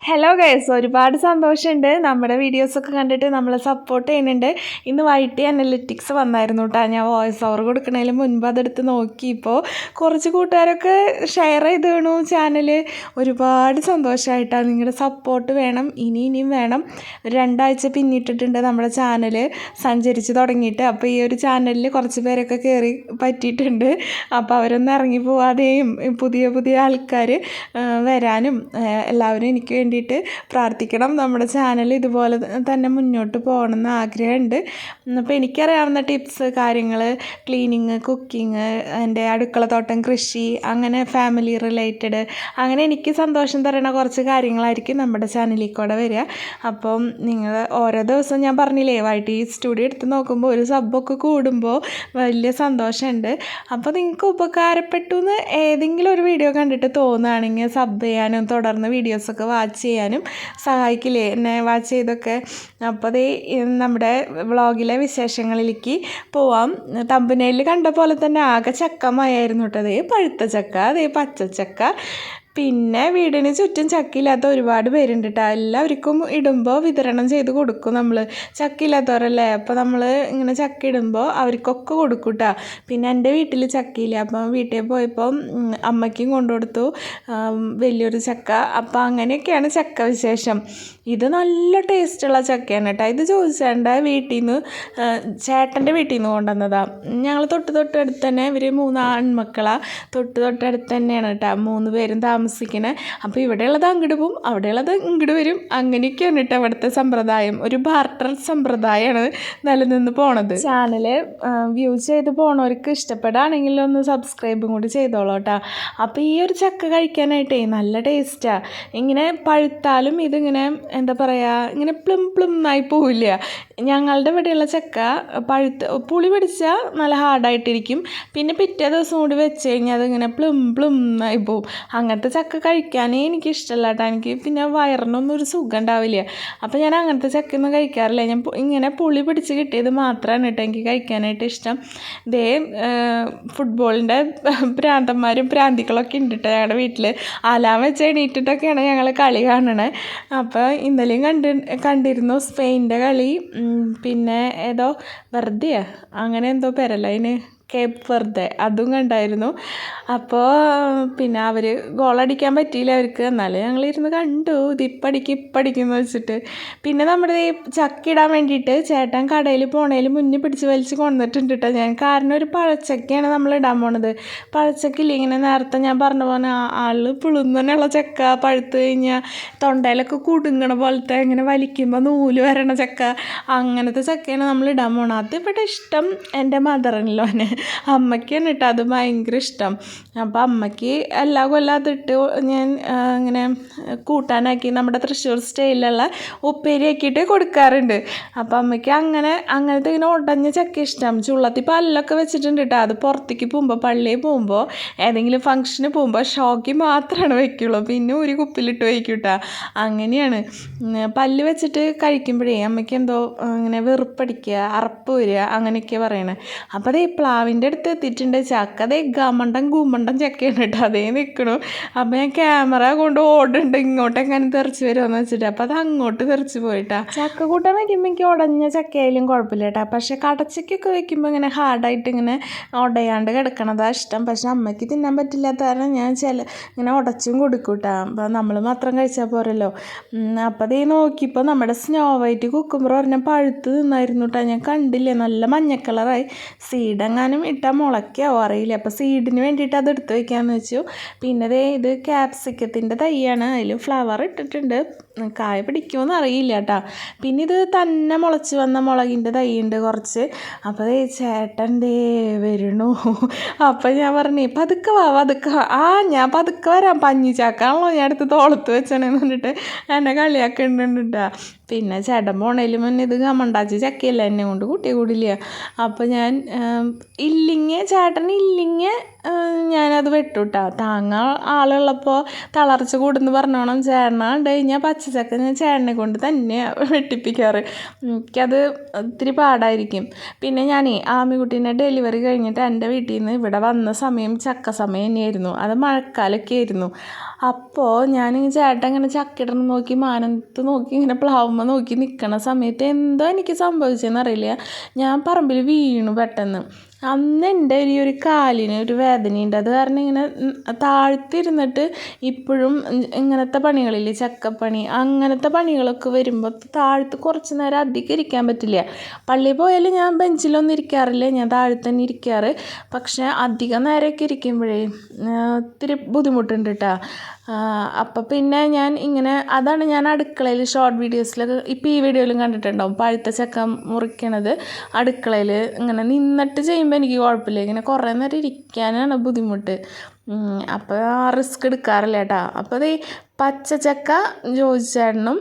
Hello guys, ഒരുപാട് സന്തോഷമുണ്ട്. നമ്മുടെ വീഡിയോസൊക്കെ കണ്ടിട്ട് നമ്മളെ സപ്പോർട്ട് ചെയ്യുന്നുണ്ട്. ഇന്ന് വൈറ്റ് അനലിറ്റിക്സ് വന്നായിരുന്നു കേട്ടോ. ഞാൻ വോയിസ് ഓവർ കൊടുക്കണതിന് മുൻപ് അതെടുത്ത് നോക്കി. ഇപ്പോൾ കുറച്ച് കൂട്ടുകാരൊക്കെ ഷെയർ ചെയ്ത് വേണു ചാനൽ. ഒരുപാട് സന്തോഷമായിട്ടാണ്. നിങ്ങളുടെ സപ്പോർട്ട് വേണം, ഇനിയും വേണം. 2 ആഴ്ച പിന്നിട്ടിട്ടുണ്ട് നമ്മുടെ ചാനൽ സഞ്ചരിച്ച് തുടങ്ങിയിട്ട്. അപ്പോൾ ഈ ഒരു ചാനലിൽ കുറച്ച് പേരൊക്കെ കയറി പറ്റിയിട്ടുണ്ട്. അപ്പോൾ അവരൊന്നും ഇറങ്ങി പോവാതെയും പുതിയ ആൾക്കാർ വരാനും എല്ലാവരും എനിക്ക് വേണ്ടിയിട്ട് പ്രാർത്ഥിക്കണം. നമ്മുടെ ചാനൽ ഇതുപോലെ തന്നെ മുന്നോട്ട് പോകണമെന്ന് ആഗ്രഹമുണ്ട്. അപ്പോൾ എനിക്കറിയാവുന്ന ടിപ്സ്, കാര്യങ്ങൾ, ക്ലീനിങ്, കുക്കിങ്, എൻ്റെ അടുക്കളത്തോട്ടം, കൃഷി, അങ്ങനെ ഫാമിലി റിലേറ്റഡ്, അങ്ങനെ എനിക്ക് സന്തോഷം തരുന്ന കുറച്ച് കാര്യങ്ങളായിരിക്കും നമ്മുടെ ചാനലിൽ കൂടെ വരിക. അപ്പം നിങ്ങൾ ഓരോ ദിവസം ഞാൻ പറഞ്ഞില്ലേ, വൈറ്റി സ്റ്റുഡിയോ എടുത്ത് നോക്കുമ്പോൾ ഒരു സബ്ബൊക്കെ കൂടുമ്പോൾ വലിയ സന്തോഷമുണ്ട്. അപ്പോൾ നിങ്ങൾക്ക് ഉപകാരപ്പെട്ടു എന്ന് ഏതെങ്കിലും ഒരു വീഡിയോ കണ്ടിട്ട് തോന്നുകയാണെങ്കിൽ സബ് ചെയ്യാനും തുടർന്ന് വീഡിയോസൊക്കെ വാച്ച് ചെയ്യാനും സഹായിക്കില്ലേ എന്നെ വാച്ച് ചെയ്തൊക്കെ. അപ്പോൾ അതേ നമ്മുടെ വ്ളോഗിലെ വിശേഷങ്ങളിലേക്ക് പോവാം. തമ്പനയിൽ കണ്ട പോലെ തന്നെ ആകെ ചക്കമയായിരുന്നു കേട്ടോ. അതേ പഴുത്ത ചക്ക, അതേ പച്ചച്ചക്ക, പിന്നെ വീടിന് ചുറ്റും ചക്കയില്ലാത്ത ഒരുപാട് പേരുണ്ട് കേട്ടോ. എല്ലാവർക്കും ഇടുമ്പോൾ വിതരണം ചെയ്ത് കൊടുക്കും നമ്മൾ. ചക്കയില്ലാത്തവരല്ലേ, അപ്പോൾ നമ്മൾ ഇങ്ങനെ ചക്ക ഇടുമ്പോൾ അവർക്കൊക്കെ കൊടുക്കും കേട്ടോ. പിന്നെ എൻ്റെ വീട്ടിൽ ചക്കയില്ല, അപ്പം വീട്ടിൽ പോയപ്പോൾ അമ്മയ്ക്കും കൊണ്ടുകൊടുത്തു വലിയൊരു ചക്ക. അപ്പോൾ അങ്ങനെയൊക്കെയാണ് ചക്ക വിശേഷം. ഇത് നല്ല ടേസ്റ്റുള്ള ചക്കയാണ് കേട്ടോ. ഇത് ചോദിച്ചേണ്ട വീട്ടിൽ നിന്ന്, ചേട്ടൻ്റെ വീട്ടിൽ നിന്ന് കൊണ്ടുവന്നതാണ്. ഞങ്ങൾ തൊട്ടടുത്ത് തന്നെ, ഇവർ 3 ആൺമക്കളാണ്. തൊട്ടടുത്ത് തന്നെയാണ് കേട്ടോ 3 പേരും താമസിക്കണേ. അപ്പോൾ ഇവിടെയുള്ളത് അങ്ങോട്ട് പോവും, അവിടെയുള്ളത് ഇങ്ങോട്ട് വരും. അങ്ങനെയൊക്കെയാണ് കേട്ടോ അവിടുത്തെ സമ്പ്രദായം. ഒരു ബാർട്ടർ സമ്പ്രദായമാണ് നിലനിന്ന് പോണത്. ചാനൽ വ്യൂ ചെയ്ത് പോണവർക്ക് ഇഷ്ടപ്പെടുകയാണെങ്കിൽ ഒന്ന് സബ്സ്ക്രൈബും കൂടി ചെയ്തോളൂ കേട്ടോ. അപ്പോൾ ഈ ഒരു ചക്ക കഴിക്കാനായിട്ടേ നല്ല ടേസ്റ്റാണ്. ഇങ്ങനെ പഴുത്താലും ഇതിങ്ങനെ എന്താ പറയുക, ഇങ്ങനെ പ്ലും എന്നായി പോവില്ല. ഞങ്ങളുടെ ഇവിടെയുള്ള ചക്ക പുളി പിടിച്ചാൽ നല്ല ഹാർഡായിട്ടിരിക്കും. പിന്നെ പിറ്റേ ദിവസം കൂടി വെച്ച് കഴിഞ്ഞാൽ അതിങ്ങനെ പ്ലും എന്നായി പോവും. അങ്ങനത്തെ ചക്ക കഴിക്കാനേ എനിക്ക് ഇഷ്ടമല്ല കേട്ടോ. എനിക്ക് പിന്നെ വയറിനൊന്നും ഒരു സുഖം ഉണ്ടാവില്ല. അപ്പോൾ ഞാൻ അങ്ങനത്തെ ചക്കയൊന്നും കഴിക്കാറില്ല. ഞാൻ ഇങ്ങനെ പുളി പിടിച്ച് കിട്ടിയത് മാത്രമാണ് കേട്ടോ എനിക്ക് കഴിക്കാനായിട്ട് ഇഷ്ടം. ഇതേ ഫുട്ബോളിൻ്റെ ഭ്രാന്തന്മാരും ഭ്രാന്തികളൊക്കെ ഉണ്ട് കേട്ടോ ഞങ്ങളുടെ വീട്ടിൽ. അലാം വെച്ച് എണീറ്റിട്ടൊക്കെയാണ് ഞങ്ങൾ കളി കാണണേ. അപ്പോൾ ഇന്നലെയും കണ്ടിരുന്നു സ്പെയിൻ്റെ കളി. പിന്നെ ഏതോ വെറുതെയാ അങ്ങനെ എന്തോ പേരല്ല അതിന്, കേപ്പ് വെറുതെ, അതും കണ്ടായിരുന്നു. അപ്പോൾ പിന്നെ അവർ ഗോളടിക്കാൻ പറ്റിയില്ല അവർക്ക്. എന്നാലും ഞങ്ങളിരുന്ന് കണ്ടു. ഇപ്പടിക്കുമെന്ന് വെച്ചിട്ട്. പിന്നെ നമ്മുടെ ഈ ചക്ക ഇടാൻ വേണ്ടിയിട്ട് ചേട്ടൻ കടയിൽ പോണേൽ മുന്നിൽ പിടിച്ച് വലിച്ച് കൊണ്ടുവന്നിട്ടുണ്ട് കേട്ടോ ഞാൻ. കാരണം ഒരു പഴച്ചക്കയാണ് നമ്മൾ ഇടാൻ പോണത്. പഴച്ചക്കില്ല, ഇങ്ങനെ നേരത്തെ ഞാൻ പറഞ്ഞ പോലെ ആള് പുളുന്നനെയുള്ള ചക്ക, പഴുത്ത് കഴിഞ്ഞാൽ തൊണ്ടയിലൊക്കെ കുടുങ്ങണ പോലത്തെ, ഇങ്ങനെ വലിക്കുമ്പോൾ നൂല് വരണ ചക്ക, അങ്ങനത്തെ ചക്കയാണ് നമ്മൾ ഇടാൻ പോണത്. അതിവിടെ ഇഷ്ടം എൻ്റെ മദറിനിലോന്, അമ്മയ്ക്കാണ് കേട്ടോ അത് ഭയങ്കര ഇഷ്ടം. അപ്പോൾ അമ്മയ്ക്ക് എല്ലാ കൊല്ലം അതിട്ട് ഞാൻ ഇങ്ങനെ കൂട്ടാനാക്കി നമ്മുടെ തൃശ്ശൂർ സ്റ്റൈലിലുള്ള ഉപ്പേരി ആക്കിയിട്ട് കൊടുക്കാറുണ്ട്. അപ്പോൾ അമ്മയ്ക്ക് അങ്ങനത്തെ ഇങ്ങനെ ഉടഞ്ഞ ചക്ക ഇഷ്ടം. ചുള്ളത്തിൽ പല്ലൊക്കെ വെച്ചിട്ടുണ്ട് കേട്ടോ. അത് പുറത്തേക്ക് പോകുമ്പോൾ, പള്ളിയിൽ പോകുമ്പോൾ, ഏതെങ്കിലും ഫംഗ്ഷന് പോകുമ്പോൾ ഷോക്കി മാത്രമാണ് വയ്ക്കുള്ളൂ. പിന്നെ ഒരു കുപ്പിലിട്ട് വയ്ക്കും കേട്ടോ. അങ്ങനെയാണ് പല്ല് വെച്ചിട്ട് കഴിക്കുമ്പോഴേ അമ്മയ്ക്ക് എന്തോ ഇങ്ങനെ വെറുപ്പടിക്കുക, അറപ്പ് വരിക, അങ്ങനെയൊക്കെ പറയണേ. അപ്പോൾ അതേ പ്ലാവിൻ്റെ അടുത്ത് എത്തിയിട്ടുണ്ട് ചക്ക. അതേ ഗുമ്മണ്ടം ചക്കയാണ് കേട്ടോ. അതേ നിൽക്കണു. അപ്പോൾ ഞാൻ ക്യാമറ കൊണ്ട് ഓടുന്നുണ്ട് ഇങ്ങോട്ടെങ്ങനെ തെറിച്ച് വരുമെന്ന് വെച്ചിട്ട്. അപ്പോൾ അത് അങ്ങോട്ട് തെറിച്ച് പോയിട്ടാ. ചക്ക കൂട്ടാൻ വയ്ക്കുമ്പോൾ എനിക്ക് ഉടഞ്ഞ ചക്കയായാലും കുഴപ്പമില്ല കേട്ടോ. പക്ഷേ കടച്ചക്കൊക്കെ വയ്ക്കുമ്പോൾ ഇങ്ങനെ ഹാർഡായിട്ട് ഇങ്ങനെ ഉടയാണ്ട് കിടക്കണതാണ് ഇഷ്ടം. പക്ഷെ അമ്മയ്ക്ക് തിന്നാൻ പറ്റില്ലാത്ത കാരണം ഞാൻ ഇങ്ങനെ ഉടച്ചും കൊടുക്കും കേട്ടോ. അപ്പോൾ നമ്മൾ മാത്രം കഴിച്ചാൽ പോരല്ലോ. അപ്പോൾ അതേ നോക്കിയപ്പോൾ നമ്മുടെ സ്നോ വൈറ്റ് കുക്കുമ്പർ പറഞ്ഞാൽ പഴുത്ത് നിന്നായിരുന്നു കേട്ടോ. ഞാൻ കണ്ടില്ല, നല്ല മഞ്ഞ കളറായി. സീഡെങ്ങാനും ഇട്ടാൽ മുളയ്ക്കാവോ അറിയില്ല. അപ്പോൾ സീഡിന് വേണ്ടിയിട്ട് അത് എടുത്ത് വയ്ക്കാമെന്ന് വെച്ചു. പിന്നെ ഇത് ക്യാപ്സിക്കത്തിൻ്റെ തൈയാണ്. അതിൽ ഫ്ലവർ ഇട്ടിട്ടുണ്ട്. കായ പിടിക്കുമെന്ന് അറിയില്ല കേട്ടോ. പിന്നെ ഇത് തന്നെ മുളച്ച് വന്ന മുളകിൻ്റെ തൈയുണ്ട് കുറച്ച്. അപ്പോൾ ചേട്ടൻ വരണു. അപ്പോൾ ഞാൻ പറഞ്ഞു പതുക്കെ വാ. ഞാൻ പതുക്കെ വരാം, പഞ്ഞിച്ചാക്കാണല്ലോ ഞാൻ അടുത്ത് തോളത്ത് വെച്ചണെന്ന് പറഞ്ഞിട്ട് എന്നെ കളിയാക്കുന്നുണ്ട് കേട്ടോ. പിന്നെ ചേട്ടൻ പോണേലും മുന്നേ ഇത് കമണ്ടാച്ചി ചക്കയല്ല, എന്നെ കൊണ്ട് കൂട്ടിയ കൂടില്ല. അപ്പോൾ ഞാൻ ചേട്ടൻ ഞാനത് വെട്ടുട്ടാ. താങ്ങാൻ ആളുള്ളപ്പോൾ തളർച്ച കൂടുന്നു പറഞ്ഞോണം. ചേട്ടനാ കണ്ടു കഴിഞ്ഞാൽ പച്ചച്ചക്ക ഞാൻ ചേട്ടനെ കൊണ്ട് തന്നെയാണ് വെട്ടിപ്പിക്കാറ്. എനിക്കത് ഒത്തിരി പാടായിരിക്കും. പിന്നെ ഞാനേ ആമിക്കുട്ടീനെ ഡെലിവറി കഴിഞ്ഞിട്ട് എൻ്റെ വീട്ടിൽ നിന്ന് ഇവിടെ വന്ന സമയം ചക്ക സമയം തന്നെയായിരുന്നു. അത് മഴക്കാലമൊക്കെ ആയിരുന്നു. അപ്പോൾ ഞാൻ ചേട്ടൻ ഇങ്ങനെ ചക്കിടണം നോക്കി മാനത്ത് നോക്കി ഇങ്ങനെ പ്ലാവുമ്പോൾ നോക്കി നിൽക്കണ സമയത്ത് എന്തോ എനിക്ക് സംഭവിച്ചതെന്ന് അറിയില്ല, ഞാൻ പറമ്പിൽ വീണു പെട്ടെന്ന്. അന്ന് എൻ്റെ ഒരു കാലിന് ഒരു വേദനയുണ്ട്. അത് കാരണം ഇങ്ങനെ താഴ്ത്തിരുന്നിട്ട് ഇപ്പോഴും ഇങ്ങനത്തെ പണികളില്ലേ, ചക്കപ്പണി അങ്ങനത്തെ പണികളൊക്കെ വരുമ്പോൾ താഴ്ത്ത് കുറച്ച് നേരം അധികം ഇരിക്കാൻ പറ്റില്ല. പള്ളിയിൽ പോയാൽ ഞാൻ ബെഞ്ചിലൊന്നും ഇരിക്കാറില്ല, ഞാൻ താഴത്ത് തന്നെ ഇരിക്കാറ്. പക്ഷേ അധികം നേരമൊക്കെ ഇരിക്കുമ്പോഴേ ഒത്തിരി ബുദ്ധിമുട്ടുണ്ട് കേട്ടോ. അപ്പോൾ പിന്നെ ഞാൻ ഇങ്ങനെ അതാണ് ഞാൻ അടുക്കളയിൽ ഷോർട്ട് വീഡിയോസിലൊക്കെ ഇപ്പോൾ ഈ വീഡിയോയിലും കണ്ടിട്ടുണ്ടാവും. പഴുത്ത ചക്ക മുറിക്കണത് അടുക്കളയിൽ ഇങ്ങനെ നിന്നിട്ട് ചെയ്യുമ്പോൾ എനിക്ക് കുഴപ്പമില്ല, ഇങ്ങനെ കുറേ നേരം ഇരിക്കാനാണ് ബുദ്ധിമുട്ട്. അപ്പോൾ റിസ്ക് എടുക്കാറില്ല കേട്ടോ. അപ്പോൾ അത് പച്ചച്ചക്ക ജോജിച്ചേട്ടനും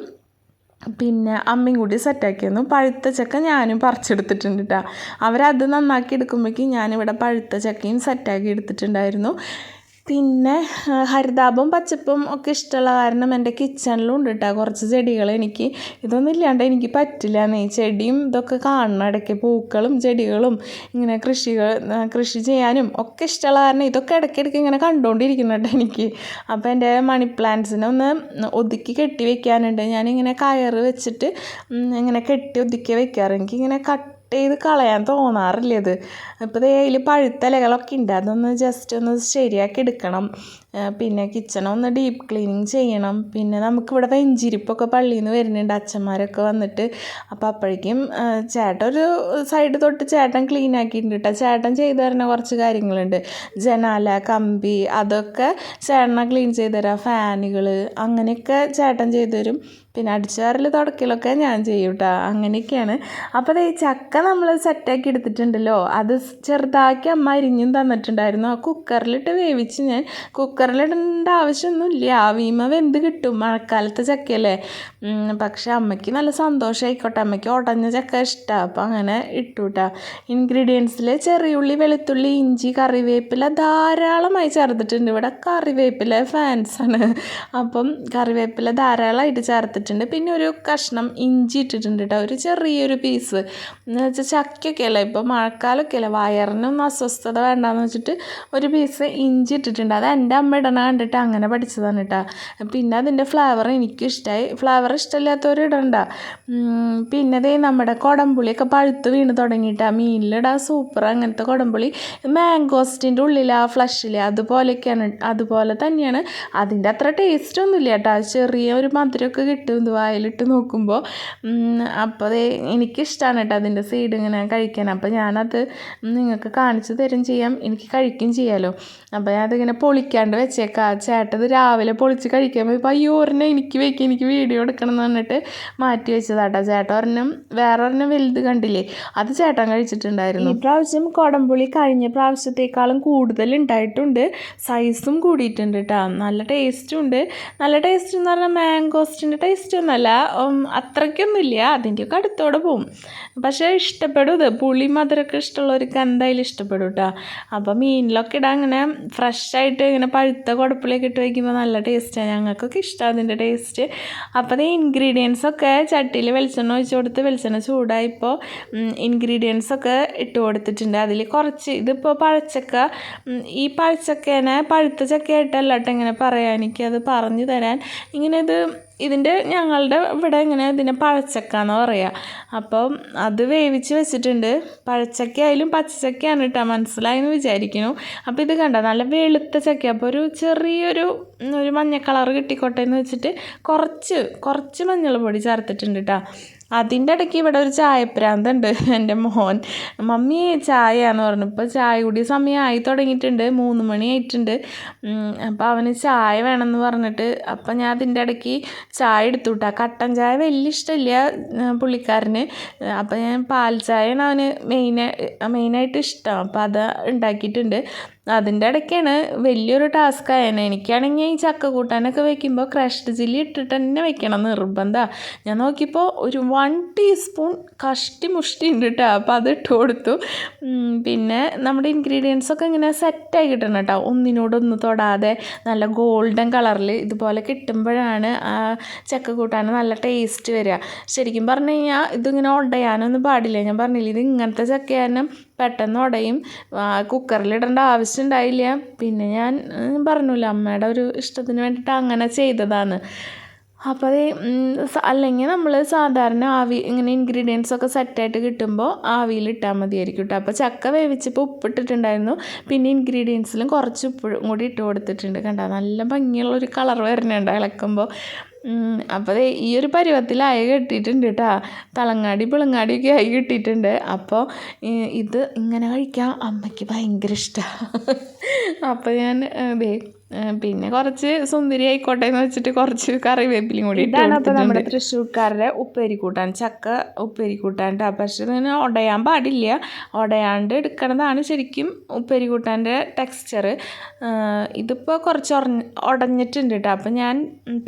പിന്നെ അമ്മയും കൂടി സെറ്റാക്കിയിരുന്നു. പഴുത്ത ചക്ക ഞാനും പറിച്ചെടുത്തിട്ടുണ്ട് കേട്ടോ. അവരത് നന്നാക്കി എടുക്കുമ്പോഴേക്കും ഞാനിവിടെ പഴുത്ത ചക്കയും സെറ്റാക്കി എടുത്തിട്ടുണ്ടായിരുന്നു. പിന്നെ ഹരിതാപവും പച്ചപ്പും ഒക്കെ ഇഷ്ടമുള്ള കാരണം എൻ്റെ കിച്ചണിലും ഉണ്ട് കേട്ടോ കുറച്ച് ചെടികൾ. എനിക്ക് ഇതൊന്നും ഇല്ലാണ്ട് എനിക്ക് പറ്റില്ല. ചെടിയും ഇതൊക്കെ കാണണം ഇടയ്ക്ക്, പൂക്കളും ചെടികളും ഇങ്ങനെ കൃഷി ചെയ്യാനും ഒക്കെ ഇഷ്ടമുള്ള കാരണം ഇതൊക്കെ ഇടയ്ക്കിടയ്ക്ക് ഇങ്ങനെ കണ്ടുകൊണ്ടിരിക്കുന്നുണ്ട് എനിക്ക്. അപ്പോൾ എൻ്റെ മണി പ്ലാന്റ്സിനെ ഒന്ന് ഒതുക്കി കെട്ടി വെക്കാനുണ്ട്. ഞാനിങ്ങനെ കയറ് വെച്ചിട്ട് ഇങ്ങനെ കെട്ടി ഒതുക്കി വെക്കാറ്. എനിക്കിങ്ങനെ ചെയ്ത് കളയാൻ തോന്നാറില്ല ഇത്. ഇപ്പോൾ അതിൽ പഴുത്ത ഇലകളൊക്കെ ഉണ്ട്, അതൊന്ന് ജസ്റ്റ് ഒന്ന് ശരിയാക്കി എടുക്കണം. പിന്നെ കിച്ചണൊന്ന് ഡീപ്പ് ക്ലീനിങ് ചെയ്യണം. പിന്നെ നമുക്കിവിടെ വെഞ്ചിരിപ്പൊക്കെ പള്ളിയിൽ നിന്ന് വരുന്നുണ്ട്, അച്ഛന്മാരൊക്കെ വന്നിട്ട്. അപ്പോൾ അപ്പോഴേക്കും ചേട്ടൻ ഒരു സൈഡ് തൊട്ട് ചേട്ടൻ ക്ലീൻ ആക്കിയിട്ടുണ്ട് കേട്ടോ. ചേട്ടൻ ചെയ്തു തരുന്ന കുറച്ച് കാര്യങ്ങളുണ്ട്, ജനാല കമ്പി അതൊക്കെ ചേട്ടനെ ക്ലീൻ ചെയ്ത് തരാം, ഫാനുകൾ അങ്ങനെയൊക്കെ ചേട്ടൻ ചെയ്തു തരും. പിന്നെ അടിച്ചുവാരൽ തുടക്കലൊക്കെ ഞാൻ ചെയ്യും കേട്ടോ. അങ്ങനെയൊക്കെയാണ്. അപ്പോൾ ഈ ചക്ക നമ്മൾ സെറ്റാക്കി എടുത്തിട്ടുണ്ടല്ലോ, അത് ചെറുതാക്കി അമ്മ അരിഞ്ഞും തന്നിട്ടുണ്ടായിരുന്നു. ആ കുക്കറിലിട്ട് വേവിച്ച് ഞാൻ കുക്കറിലിടേണ്ട ആവശ്യമൊന്നുമില്ല, ആവിയുമ്പോൾ വെന്ത് കിട്ടും, മഴക്കാലത്തെ ചക്കയല്ലേ. പക്ഷെ അമ്മയ്ക്ക് നല്ല സന്തോഷമായിക്കോട്ടെ, അമ്മയ്ക്ക് ഉടഞ്ഞ ചക്ക ഇഷ്ടമാണ്. അപ്പോൾ അങ്ങനെ ഇട്ടു കേട്ടോ. ഇൻഗ്രീഡിയൻസിൽ ചെറിയുള്ളി, വെളുത്തുള്ളി, ഇഞ്ചി, കറിവേപ്പില ധാരാളമായി ചേർത്തിട്ടുണ്ട്. ഇവിടെ കറിവേപ്പില ഫാൻസാണ്, അപ്പം കറിവേപ്പില ധാരാളമായിട്ട് ചേർത്തിട്ടുണ്ട്. പിന്നെ ഒരു കഷ്ണം ഇഞ്ചി ഇട്ടിട്ടുണ്ട് കേട്ടോ, ഒരു ചെറിയൊരു പീസ്. എന്ന് വെച്ചാൽ ചക്കയൊക്കെ അല്ലേ, ഇപ്പോൾ മഴക്കാലമൊക്കെ അല്ലേ, വയറിനൊന്നും അസ്വസ്ഥത വേണ്ടാന്ന് വെച്ചിട്ട് ഒരു പീസ് ഇഞ്ചി ഇട്ടിട്ടുണ്ട്. അത് എൻ്റെ അമ്മ ഇടണ കണ്ടിട്ട് അങ്ങനെ പഠിച്ചതാണ് കേട്ടോ. പിന്നെ അതിൻ്റെ ഫ്ലേവർ എനിക്കും ഇഷ്ടമായി. ഫ്ലേവർ ഇഷ്ടമില്ലാത്തവർ ഇടണ്ട. പിന്നെ അതേ നമ്മുടെ കുടംപുളിയൊക്കെ പഴുത്ത് വീണ് തുടങ്ങിയിട്ടാണ് മീനിലിടാൻ സൂപ്പർ. അങ്ങനത്തെ കുടംപുളി മാംഗോസ്റ്റിൻ്റെ ഉള്ളിൽ ആ ഫ്ലഷിൽ അതുപോലെയൊക്കെയാണ്, അതുപോലെ തന്നെയാണ്. അതിൻ്റെ അത്ര ടേസ്റ്റ് ഒന്നുമില്ല കേട്ടോ, ചെറിയ ഒരു മധുരമൊക്കെ കിട്ടും ഇത് വായിലിട്ട് നോക്കുമ്പോൾ. അപ്പോൾ അതേ എനിക്കിഷ്ടമാണ് കേട്ടോ അതിൻ്റെ സീഡ് ഇങ്ങനെ കഴിക്കാൻ. അപ്പോൾ ഞാനത് നിങ്ങൾക്ക് കാണിച്ചു തരും ചെയ്യാം, എനിക്ക് കഴിക്കുകയും ചെയ്യാമല്ലോ. അപ്പോൾ ഞാനതിങ്ങനെ പൊളിക്കാണ്ട് വെച്ചേക്കാം. ചേട്ടത് രാവിലെ പൊളിച്ച് കഴിക്കാൻ പോയി അയ്യോ ഒരെണ്ണം എനിക്ക് വയ്ക്കുക, എനിക്ക് വീഡിയോ എടുക്കണം എന്ന് പറഞ്ഞിട്ട് മാറ്റി വെച്ചതാട്ടോ. ചേട്ടൻ ഒരെണ്ണം വേറൊരെണ്ണം വലുത് കണ്ടില്ലേ, അത് ചേട്ടൻ കഴിച്ചിട്ടുണ്ടായിരുന്നു. ഈ പ്രാവശ്യം കുടംപുളി കഴിഞ്ഞ പ്രാവശ്യത്തേക്കാളും കൂടുതൽ ഉണ്ടായിട്ടുണ്ട്, സൈസും കൂടിയിട്ടുണ്ട് കേട്ടോ. നല്ല ടേസ്റ്റും ഉണ്ട്. നല്ല ടേസ്റ്റ് എന്ന് പറഞ്ഞാൽ മാംഗോസ്റ്റിൻ്റെ ടേസ്റ്റ് ഒന്നുമല്ല, അത്രയ്ക്കൊന്നുമില്ല, അതിൻ്റെയൊക്കെ അടുത്തോടെ പോവും. പക്ഷേ ഇഷ്ടപ്പെടും ഇത്, പുളി മധുരമൊക്കെ ഇഷ്ടമുള്ളവർക്ക് എന്തായാലും ഇഷ്ടപ്പെടും കേട്ടോ. അപ്പോൾ മീനിലൊക്കെ ഇടാൻ അങ്ങനെ ഫ്രഷായിട്ട് ഇങ്ങനെ പഴുത്ത കുടപ്പുളിയൊക്കെ ഇട്ട് വയ്ക്കുമ്പോൾ നല്ല ടേസ്റ്റാണ്, ഞങ്ങൾക്കൊക്കെ ഇഷ്ടമാണ് അതിൻ്റെ ടേസ്റ്റ്. അപ്പോൾ ഈ ഇൻഗ്രീഡിയൻസൊക്കെ ചട്ടിയിൽ വെളിച്ചെണ്ണ ഒഴിച്ച് കൊടുത്ത് വെളിച്ചെണ്ണ ചൂടായിപ്പോൾ ഇൻഗ്രീഡിയൻസൊക്കെ ഇട്ട് കൊടുത്തിട്ടുണ്ട്. അതിൽ കുറച്ച് ഇതിപ്പോൾ പഴച്ചക്ക, ഈ പഴച്ചക്കേനെ പഴുത്ത ചക്കയായിട്ടല്ല കേട്ടോ ഇങ്ങനെ പറയാൻ, എനിക്കത് പറഞ്ഞു തരാൻ. ഇങ്ങനെ ഇതിൻ്റെ ഞങ്ങളുടെ ഇവിടെ ഇങ്ങനെ ഇതിനെ പഴച്ചക്ക എന്ന് പറയുക. അപ്പം അത് വേവിച്ച് വെച്ചിട്ടുണ്ട്. പഴച്ചക്കയായാലും പച്ചച്ചക്കയാണ് കേട്ടോ, മനസ്സിലായെന്ന് വിചാരിക്കുന്നു. അപ്പോൾ ഇത് കണ്ടോ നല്ല വെളുത്ത ചക്ക, അപ്പോൾ ഒരു ചെറിയൊരു മഞ്ഞ കളർ കിട്ടിക്കോട്ടെ എന്ന് വെച്ചിട്ട് കുറച്ച് മഞ്ഞൾ പൊടി ചേർത്തിട്ടുണ്ട് കേട്ടോ. അതിൻ്റെ ഇടയ്ക്ക് ഇവിടെ ഒരു ചായപ്രാന്തുണ്ട് എൻ്റെ മോൻ. മമ്മി ചായ എന്ന് പറഞ്ഞു. ഇപ്പോൾ ചായ കൂടി സമയമായി തുടങ്ങിയിട്ടുണ്ട്, 3 മണി ആയിട്ടുണ്ട്. അപ്പോൾ അവന് ചായ വേണമെന്ന് പറഞ്ഞിട്ട് അപ്പം ഞാൻ അതിൻ്റെ ഇടയ്ക്ക് ചായ എടുത്തു വിട്ടാ. കട്ടൻ ചായ വലിയ ഇഷ്ടമില്ല പുള്ളിക്കാരന്. അപ്പോൾ ഞാൻ പാൽ ചായയാണ് അവന് മെയിനായിട്ട് ഇഷ്ടം. അപ്പോൾ അത് ഉണ്ടാക്കിയിട്ടുണ്ട്. അതിൻ്റെ ഇടയ്ക്കാണ് വലിയൊരു ടാസ്ക് ആയത്. എനിക്കാണെങ്കിൽ ഈ ചക്ക കൂട്ടാനൊക്കെ വെക്കുമ്പോൾ ക്രഷ്ഡ് ചില്ലി ഇട്ടിട്ട് തന്നെ വെക്കണം നിർബന്ധമാണ്. ഞാൻ നോക്കിയപ്പോൾ ഒരു 1 ടീസ്പൂൺ കഷ്ടി മുഷ്ടി ഉണ്ട് കേട്ടോ. അപ്പോൾ അത് ഇട്ട് കൊടുത്തു. പിന്നെ നമ്മുടെ ഇൻഗ്രീഡിയൻസൊക്കെ ഇങ്ങനെ സെറ്റായി കിട്ടണം കേട്ടോ, ഒന്നിനോടൊന്ന് തൊടാതെ നല്ല ഗോൾഡൻ കളറിൽ ഇതുപോലെ കിട്ടുമ്പോഴാണ് ആ ചക്ക കൂട്ടാൻ നല്ല ടേസ്റ്റ് വരിക. ശരിക്കും പറഞ്ഞു കഴിഞ്ഞാൽ ഇതിങ്ങനെ ഉടയാനൊന്നും പാടില്ല. ഞാൻ പറഞ്ഞില്ല, ഇത് ഇങ്ങനത്തെ ചക്കയാനും പെട്ടെന്ന് ഉടയും. കുക്കറിലിടേണ്ട ആവശ്യം ഉണ്ടായില്ല. പിന്നെ ഞാൻ പറഞ്ഞില്ല, അമ്മയുടെ ഒരു ഇഷ്ടത്തിന് വേണ്ടിയിട്ട് അങ്ങനെ ചെയ്തതാണ്. അപ്പോൾ അത് അല്ലെങ്കിൽ നമ്മൾ സാധാരണ ഇങ്ങനെ ഇൻഗ്രീഡിയൻസൊക്കെ സെറ്റായിട്ട് കിട്ടുമ്പോൾ ആവിയിലിട്ടാൽ മതിയായിരിക്കും കേട്ടോ. അപ്പോൾ ചക്ക വേവിച്ചപ്പോൾ ഉപ്പിട്ടിട്ടുണ്ടായിരുന്നു. പിന്നെ ഇൻഗ്രീഡിയൻസിലും കുറച്ച് ഉപ്പും കൂടി ഇട്ട് കൊടുത്തിട്ടുണ്ട്. കണ്ടോ, നല്ല ഭംഗിയുള്ളൊരു കളർ വരുന്നുണ്ട് ഇളക്കുമ്പോൾ. അപ്പോൾ ഈ ഒരു പരുവത്തിലായി കിട്ടിയിട്ടുണ്ട് കേട്ടോ. തളങ്ങാടി പിളങ്ങാടിയൊക്കെ ആയി കിട്ടിയിട്ടുണ്ട്. അപ്പോൾ ഇത് ഇങ്ങനെ കഴിക്കാൻ അമ്മയ്ക്ക് ഭയങ്കര ഇഷ്ടമാണ്. അപ്പോൾ ഞാൻ പിന്നെ കുറച്ച് സുന്ദരി ആയിക്കോട്ടെ എന്ന് വെച്ചിട്ട് കുറച്ച് കറിവേപ്പിലയും കൂടി ഇട്ടാണ്. അപ്പോൾ നമ്മുടെ തൃശ്ശൂർക്കാരുടെ ഉപ്പേരിക്കൂട്ടാൻ, ചക്ക ഉപ്പേരിക്കൂട്ടാൻ. പക്ഷേ ഇതിന് ഉടയാൻ പാടില്ല. ഉടയാണ്ട് എടുക്കണതാണ് ശരിക്കും ഉപ്പേരിക്കൂട്ടാൻ്റെ ടെക്സ്ചർ. ഇതിപ്പോൾ കുറച്ച് ഉടഞ്ഞിട്ടുണ്ട് കേട്ടോ. അപ്പോൾ ഞാൻ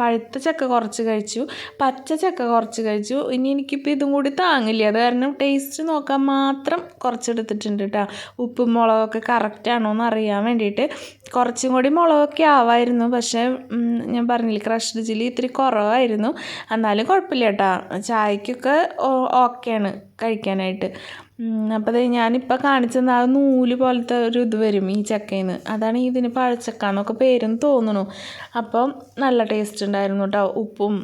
പഴുത്ത ചക്ക കുറച്ച് കഴിച്ചു, പച്ച ചക്ക കുറച്ച് കഴിച്ചു. ഇനി എനിക്കിപ്പോൾ ഇതും കൂടി താങ്ങില്ല. അത് കാരണം ടേസ്റ്റ് നോക്കാൻ മാത്രം കുറച്ചെടുത്തിട്ടുണ്ട് കേട്ടോ. ഉപ്പും മുളകൊക്കെ കറക്റ്റാണോ എന്ന് അറിയാൻ വേണ്ടിയിട്ട്. കുറച്ചും കൂടി മുളകൊക്കെ ആവായിരുന്നു, പക്ഷേ ഞാൻ പറഞ്ഞില്ലേ ക്രഷ്ഡ് ചില്ലി ഇത്തിരി കുറവായിരുന്നു. എന്നാലും കുഴപ്പമില്ല കേട്ടോ, ചായക്കൊക്കെ ഓക്കെയാണ് കഴിക്കാനായിട്ട്. അപ്പോൾ ഞാനിപ്പോൾ കാണിച്ചത് ആ നൂല് പോലത്തെ ഒരു ഇത് വരും ഈ ചക്കയിൽ നിന്ന്. അതാണ് ഇതിന് പഴച്ചക്കാന്നൊക്കെ പേരെന്ന് തോന്നുന്നു. അപ്പം നല്ല ടേസ്റ്റ് ഉണ്ടായിരുന്നു കേട്ടോ. ഉപ്പും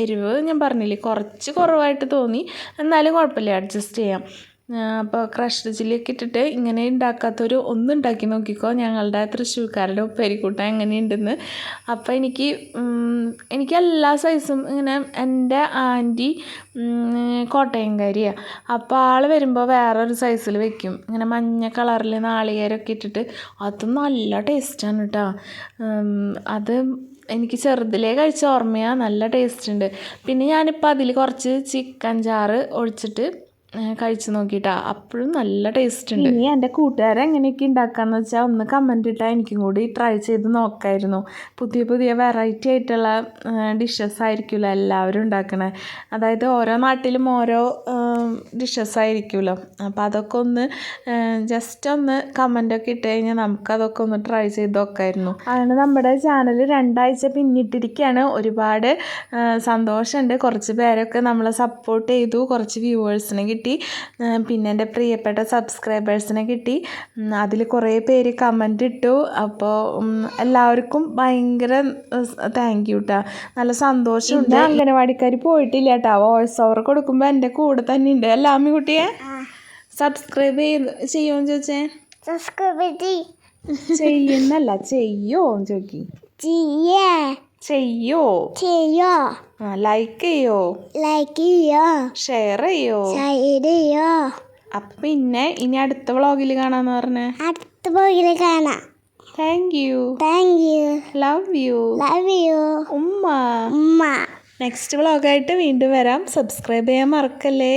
എരിവ് ഞാൻ പറഞ്ഞില്ലേ കുറച്ച് കുറവായിട്ട് തോന്നി, എന്നാലും കുഴപ്പമില്ല, അഡ്ജസ്റ്റ് ചെയ്യാം. അപ്പോൾ ക്രഷ്ഡ് ചില്ലിയൊക്കെ ഇട്ടിട്ട് ഇങ്ങനെ ഉണ്ടാക്കാത്തൊരു ഒന്ന് ഉണ്ടാക്കി നോക്കിക്കോ, ഞങ്ങളുടെ തൃശ്ശൂർക്കാരുടെ ഉപ്പേരിക്കൂട്ടൻ എങ്ങനെയുണ്ടെന്ന്. അപ്പോൾ എനിക്ക് എല്ലാ സൈസും ഇങ്ങനെ, എൻ്റെ ആൻറ്റി കോട്ടയംകാരിയാണ്. അപ്പോൾ ആൾ വരുമ്പോൾ വേറൊരു സൈസിൽ വെക്കും, ഇങ്ങനെ മഞ്ഞ കളറിൽ നാളികേരമൊക്കെ ഇട്ടിട്ട്. അത് നല്ല ടേസ്റ്റാണ് കേട്ടോ. അത് എനിക്ക് ചെറുതിലേ കഴിച്ച ഓർമ്മയാണ്, നല്ല ടേസ്റ്റ് ഉണ്ട്. പിന്നെ ഞാനിപ്പോൾ അതിൽ കുറച്ച് ചിക്കൻ ചാറ് ഒഴിച്ചിട്ട് കഴിച്ച് നോക്കിയിട്ടാ, അപ്പോഴും നല്ല ടേസ്റ്റ് ഉണ്ട്. ഇനി എൻ്റെ കൂട്ടുകാരെ എങ്ങനെയൊക്കെ ഉണ്ടാക്കാന്ന് വെച്ചാൽ ഒന്ന് കമൻറ്റ് ഇട്ടാൽ എനിക്കും കൂടി ട്രൈ ചെയ്ത് നോക്കായിരുന്നു. പുതിയ പുതിയ വെറൈറ്റി ആയിട്ടുള്ള ഡിഷസ് ആയിരിക്കുമല്ലോ എല്ലാവരും ഉണ്ടാക്കണേ. അതായത് ഓരോ നാട്ടിലും ഓരോ ഡിഷസ് ആയിരിക്കുമല്ലോ. അപ്പോൾ അതൊക്കെ ഒന്ന് ജസ്റ്റ് ഒന്ന് കമൻറ്റൊക്കെ ഇട്ട് കഴിഞ്ഞാൽ നമുക്കതൊക്കെ ഒന്ന് ട്രൈ ചെയ്ത് നോക്കായിരുന്നു. അങ്ങനെ നമ്മുടെ ചാനൽ 2 ആഴ്ച പിന്നിട്ടിരിക്കുകയാണ്. ഒരുപാട് സന്തോഷമുണ്ട്. കുറച്ച് പേരൊക്കെ നമ്മളെ സപ്പോർട്ട് ചെയ്തു, കുറച്ച് വ്യൂവേഴ്സിനെ കിട്ടി, പിന്നെ എൻ്റെ പ്രിയപ്പെട്ട സബ്സ്ക്രൈബേഴ്സിനെ കിട്ടി. അതിൽ കുറേ പേര് കമൻ്റ് ഇട്ടു. അപ്പോൾ എല്ലാവർക്കും ഭയങ്കര താങ്ക് യു കേട്ടോ. നല്ല സന്തോഷമുണ്ട്. അംഗനവാടിക്കാർ പോയിട്ടില്ല കേട്ടോ. വോയിസ് ഓവർ കൊടുക്കുമ്പോൾ എൻ്റെ കൂടെ തന്നെ ഉണ്ട്. അല്ല അമ്മി കുട്ടിയെ സബ്സ്ക്രൈബ് ചെയ്യുമോ ചോദിച്ചേ? സബ്സ്ക്രൈബ് ചെയ്യുന്നല്ല, ചെയ്യോ ചോദിക്കി. ചെയ്യോ, ലൈക്ക് ചെയ്യോ, ഷെയർ ചെയ്യോ. അപ്പം പിന്നെ ഇനി അടുത്ത വ്ളോഗിൽ കാണാന്ന് പറഞ്ഞേ. അടുത്ത വ്ളോഗിൽ കാണാം. Thank you. Love you. ഉമ്മ. നെക്സ്റ്റ് വ്ളോഗായിട്ട് വീണ്ടും വരാം. സബ്സ്ക്രൈബ് ചെയ്യാൻ മറക്കല്ലേ.